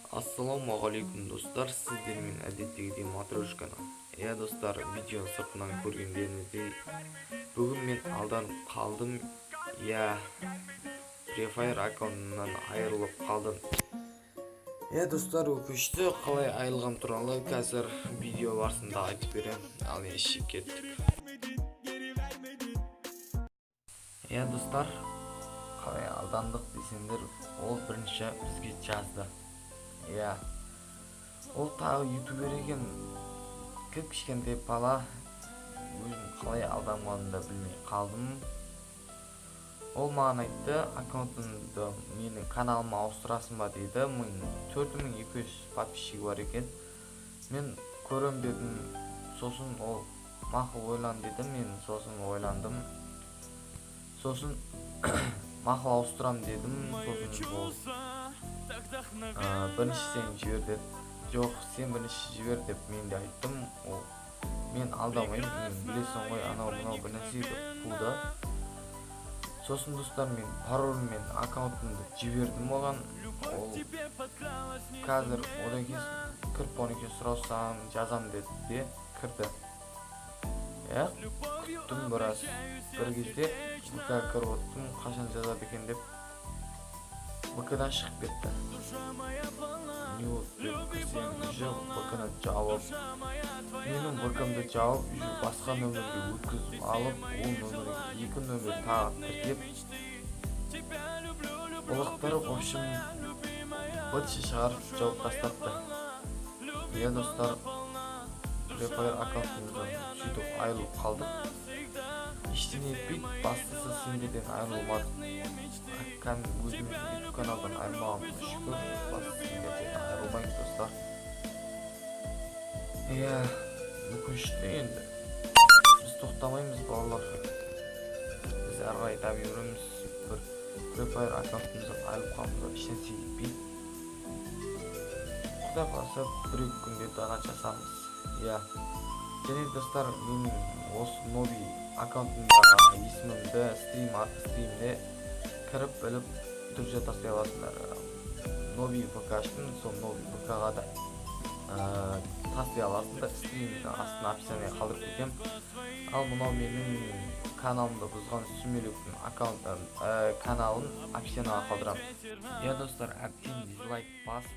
Ассалаумағалейкум достар, сіздермен әдеттегідей матрешканы. Достар, видео сыртынан көргендеріңіздей, бүгін мен алданып қалдым. Free Fire аккаунтынан айырылып қалдым. Достар, өкінішті қалай айырылғам туралы қазір видео барысында айтып берем. Ал еші кеттік. Достар, қалай алдандық десеңдер, ол бірінші бізге жазды. Ол тағы ютубер екен, кішкентай бала, өзім қалай алданғанымды білмей қалдым. Ол маған айтты, аккаунтымды менің каналыма ауыстырасың ба дейді. 4200 подписчигі бар екен. Мен көрем дедім, сосын ол мақұл ойлан деді. Мен сосын ойландым, сосын мақұл ауыстырам дедім. Сосын ол бірінші сен жібер деді. Жоқ, сен бірінші жібер деп мен де айттым. Мен алдамаймын, мен білесің ғой, анау бір нәрсе болды. Сосын достар, мен паролім мен аккаунтымды жібердім оған. Ол қазір одан кейін кіріп 12 сұраусам жазам деді де кірді. Күттім біраз. Бір кезде ВК кіріп оттым, қашан жазады екен деп ВК-дан шығып кетті. Не болды деп кірсем, ВК-ны жауып, менің ВК-мды жауып, басқа нөмірге өткізіп алып, ол нөмірге 2 нөмір тағы тіркеп, олақтары общем бытшы шығарып жауып тастапты. Достар, Free Fire аккаунтымыздан сөйтіп айырылып қалдық. Ештеңе етпейді, бастысы сендерден айырылмадық. Өзіміздің YouTube каналдан айырмағанымызға шүкір, бастысы сендерден айырылмаймыз достар. Өкінішті енді. Біз тоқтамаймыз бауырлар. Біз әрі қарай таби береміз. Free Fire аккаунтымыздан айырылып қалғанымызға ешнәрсе етпейді. Құдай қаласа 1-2 күнде дана жасамыз. Және достар, менің осы нови аккаунтымдағы есімімді стримде кіріп біліп түрже тастай аласыңдар. Нови ВК аштым, сол нови ВК-ға да тастай аласыңдар. Стримдің астына описание қалдырып кетем. Ал мынау менің каналымды бұзған сүмелектің каналын описаниеға қалдырам. Достар, әбден дизлайк басып